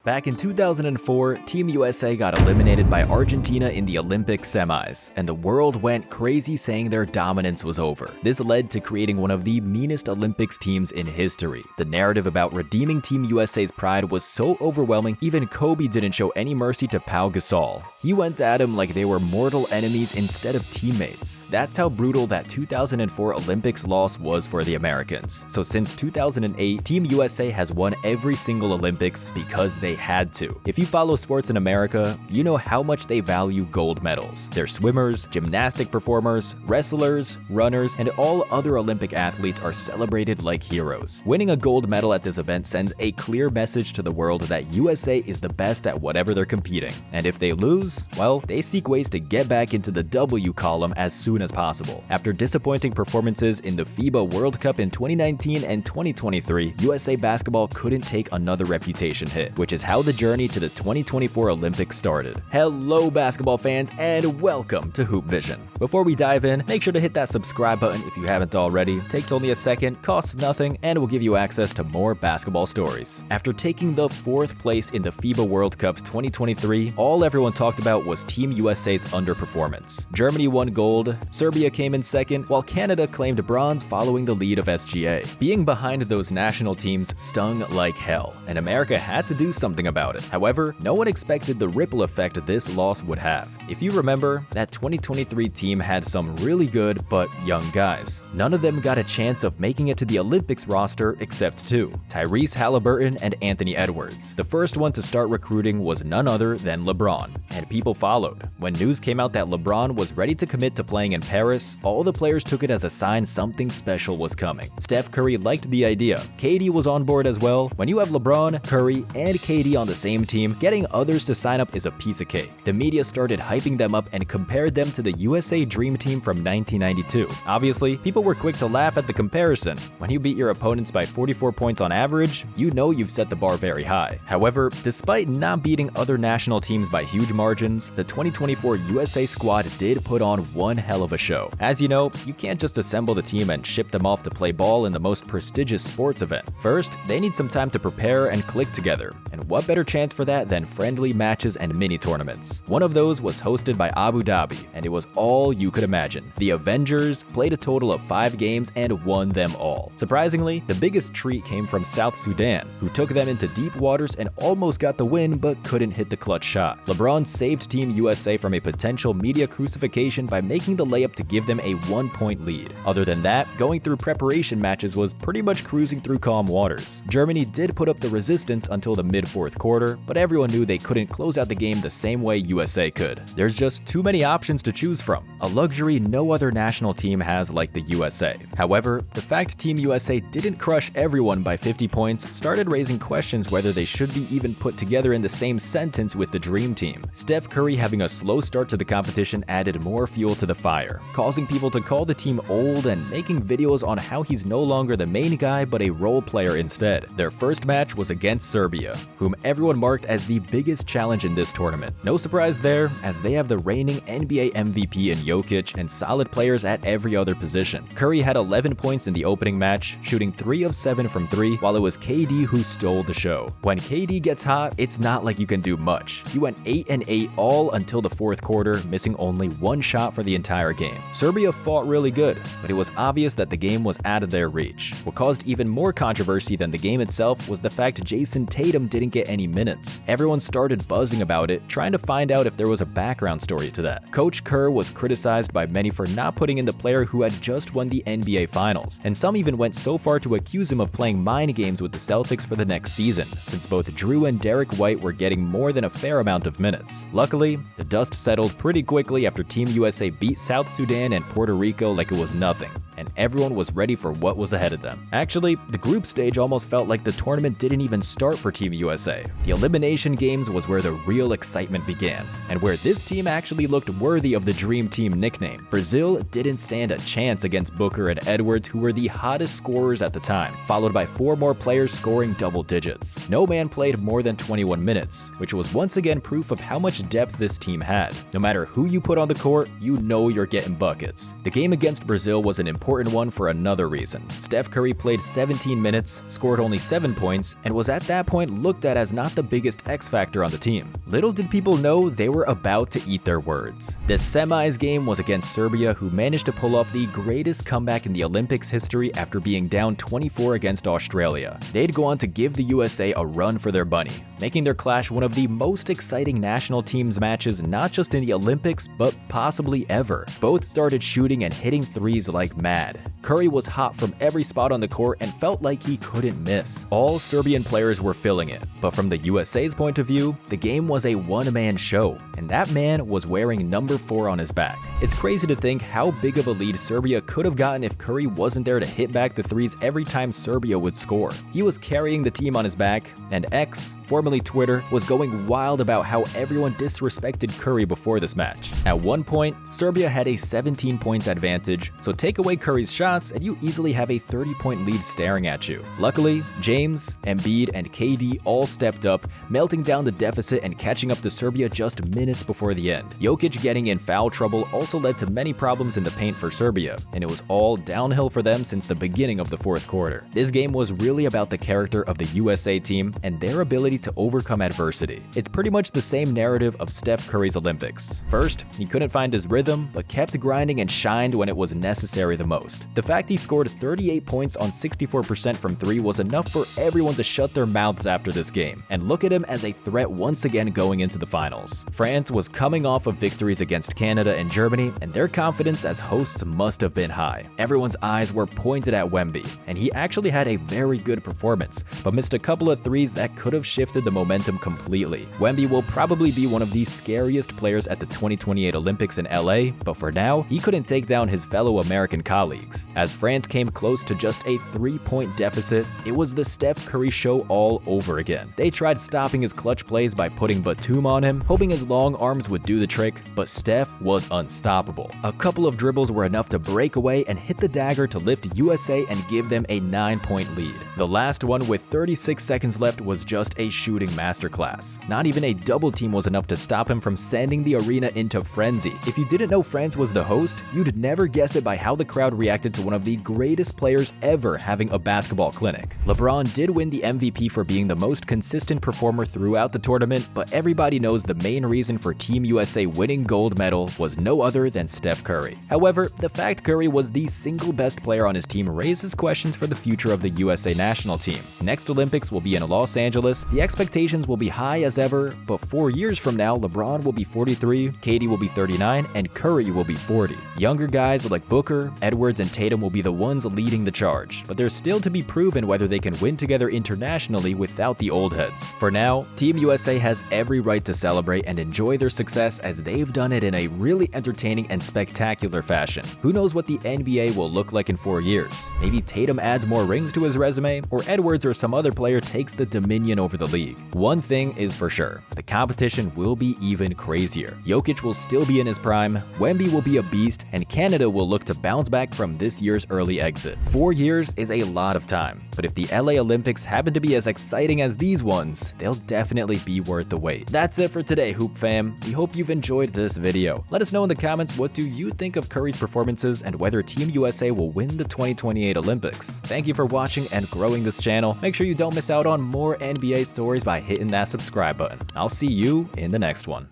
Back in 2004, Team USA got eliminated by Argentina in the Olympic semis, and the world went crazy saying their dominance was over. This led to creating one of the meanest Olympics teams in history. The narrative about redeeming Team USA's pride was so overwhelming, even Kobe didn't show any mercy to Pau Gasol. He went at him like they were mortal enemies instead of teammates. That's how brutal that 2004 Olympics loss was for the Americans. So since 2008, Team USA has won every single Olympics because they had to. If you follow sports in America, you know how much they value gold medals. Their swimmers, gymnastic performers, wrestlers, runners, and all other Olympic athletes are celebrated like heroes. Winning a gold medal at this event sends a clear message to the world that USA is the best at whatever they're competing. And if they lose, well, they seek ways to get back into the W column as soon as possible. After disappointing performances in the FIBA World Cup in 2019 and 2023, USA basketball couldn't take another reputation hit, which is how the journey to the 2024 Olympics started. Hello basketball fans and welcome to Hoop Vision. Before we dive in, make sure to hit that subscribe button if you haven't already. It takes only a second, costs nothing, and will give you access to more basketball stories. After taking the 4th place in the FIBA World Cup 2023, all everyone talked about was Team USA's underperformance. Germany won gold, Serbia came in second, while Canada claimed bronze following the lead of SGA. Being behind those national teams stung like hell, and America had to do something about it. However, no one expected the ripple effect this loss would have. If you remember, that 2023 team had some really good but young guys. None of them got a chance of making it to the Olympics roster except two, Tyrese Haliburton and Anthony Edwards. The first one to start recruiting was none other than LeBron, and people followed. When news came out that LeBron was ready to commit to playing in Paris, all the players took it as a sign something special was coming. Steph Curry liked the idea. KD was on board as well. When you have LeBron, Curry, and KD on the same team, getting others to sign up is a piece of cake. The media started hyping them up and compared them to the USA Dream Team from 1992. Obviously, people were quick to laugh at the comparison. When you beat your opponents by 44 points on average, you know you've set the bar very high. However, despite not beating other national teams by huge margins, the 2024 USA squad did put on one hell of a show. As you know, you can't just assemble the team and ship them off to play ball in the most prestigious sports event. First, they need some time to prepare and click together. And what better chance for that than friendly matches and mini tournaments? One of those was hosted by Abu Dhabi, and it was all you could imagine. The Avengers played a total of 5 games and won them all. Surprisingly, the biggest treat came from South Sudan, who took them into deep waters and almost got the win but couldn't hit the clutch shot. LeBron saved Team USA from a potential media crucifixion by making the layup to give them a 1-point lead. Other than that, going through preparation matches was pretty much cruising through calm waters. Germany did put up the resistance until the mid-4th quarter, but everyone knew they couldn't close out the game the same way USA could. There's just too many options to choose from, a luxury no other national team has like the USA. However, the fact Team USA didn't crush everyone by 50 points started raising questions whether they should be even put together in the same sentence with the Dream Team. Steph Curry having a slow start to the competition added more fuel to the fire, causing people to call the team old and making videos on how he's no longer the main guy but a role player instead. Their first match was against Serbia, whom everyone marked as the biggest challenge in this tournament. No surprise there, as they have the reigning NBA MVP in Jokic and solid players at every other position. Curry had 11 points in the opening match, shooting 3 of 7 from 3, while it was KD who stole the show. When KD gets hot, it's not like you can do much. He went 8-8 all until the 4th quarter, missing only 1 shot for the entire game. Serbia fought really good, but it was obvious that the game was out of their reach. What caused even more controversy than the game itself was the fact Jason Tatum didn't get any minutes. Everyone started buzzing about it, trying to find out if there was a background story to that. Coach Kerr was criticized by many for not putting in the player who had just won the NBA Finals, and some even went so far to accuse him of playing mind games with the Celtics for the next season, since both Drew and Derek White were getting more than a fair amount of minutes. Luckily, the dust settled pretty quickly after Team USA beat South Sudan and Puerto Rico like it was nothing, and everyone was ready for what was ahead of them. Actually, the group stage almost felt like the tournament didn't even start for Team USA. The elimination games was where the real excitement began, and where this team actually looked worthy of the Dream Team nickname. Brazil didn't stand a chance against Booker and Edwards, who were the hottest scorers at the time, followed by 4 more players scoring double digits. No man played more than 21 minutes, which was once again proof of how much depth this team had. No matter who you put on the court, you know you're getting buckets. The game against Brazil was an important important one for another reason. Steph Curry played 17 minutes, scored only 7 points, and was at that point looked at as not the biggest X factor on the team. Little did people know they were about to eat their words. The semis game was against Serbia, who managed to pull off the greatest comeback in the Olympics history after being down 24 against Australia. They'd go on to give the USA a run for their money, making their clash one of the most exciting national teams matches not just in the Olympics, but possibly ever. Both started shooting and hitting threes like mad. Curry was hot from every spot on the court and felt like he couldn't miss. All Serbian players were feeling it, but from the USA's point of view, the game was a one-man show, and that man was wearing number 4 on his back. It's crazy to think how big of a lead Serbia could have gotten if Curry wasn't there to hit back the threes every time Serbia would score. He was carrying the team on his back, and X, formerly Twitter, was going wild about how everyone disrespected Curry before this match. At one point, Serbia had a 17-point advantage, so take away Curry's shots and you easily have a 30-point lead staring at you. Luckily, James, Embiid, and KD all stepped up, melting down the deficit and catching up to Serbia just minutes before the end. Jokic getting in foul trouble also led to many problems in the paint for Serbia, and it was all downhill for them since the beginning of the fourth quarter. This game was really about the character of the USA team and their ability to overcome adversity. It's pretty much the same narrative of Steph Curry's Olympics. First, he couldn't find his rhythm, but kept grinding and shined when it was necessary the most. The fact he scored 38 points on 64% from 3 was enough for everyone to shut their mouths after this game, and look at him as a threat once again going into the finals. France was coming off of victories against Canada and Germany, and their confidence as hosts must have been high. Everyone's eyes were pointed at Wemby, and he actually had a very good performance, but missed a couple of threes that could have shifted the momentum completely. Wemby will probably be one of the scariest players at the 2028 Olympics in LA, but for now, he couldn't take down his fellow American colleagues. As France came close to just a 3-point deficit, it was the Steph Curry show all over again. They tried stopping his clutch plays by putting Batum on him, hoping his long arms would do the trick, but Steph was unstoppable. A couple of dribbles were enough to break away and hit the dagger to lift USA and give them a 9-point lead. The last one with 36 seconds left was just a shooting masterclass. Not even a double team was enough to stop him from sending the arena into frenzy. If you didn't know France was the host, you'd never guess it by how the crowd reacted to one of the greatest players ever having a basketball clinic. LeBron did win the MVP for being the most consistent performer throughout the tournament, but everybody knows the main reason for Team USA winning gold medal was no other than Steph Curry. However, the fact Curry was the single best player on his team raises questions for the future of the USA national team. Next Olympics will be in Los Angeles. The expectations will be high as ever, but 4 years from now, LeBron will be 43, KD will be 39, and Curry will be 40. Younger guys like Booker, Edwards, and Tatum will be the ones leading the charge, but there's still to be proven whether they can win together internationally without the old heads. For now, Team USA has every right to celebrate and enjoy their success as they've done it in a really entertaining and spectacular fashion. Who knows what the NBA will look like in 4 years? Maybe Tatum adds more rings to his resume, or Edwards or some other player takes the dominion over the league. One thing is for sure, the competition will be even crazier. Jokic will still be in his prime, Wemby will be a beast, and Canada will look to bounce back from this year's early exit. 4 years is a lot of time, but if the LA Olympics happen to be as exciting as these ones, they'll definitely be worth the wait. That's it for today, Hoop Fam. We hope you've enjoyed this video. Let us know in the comments, what do you think of Curry's performances and whether Team USA will win the 2028 Olympics. Thank you for watching and growing this channel. Make sure you don't miss out on more NBA stories by hitting that subscribe button. I'll see you in the next one.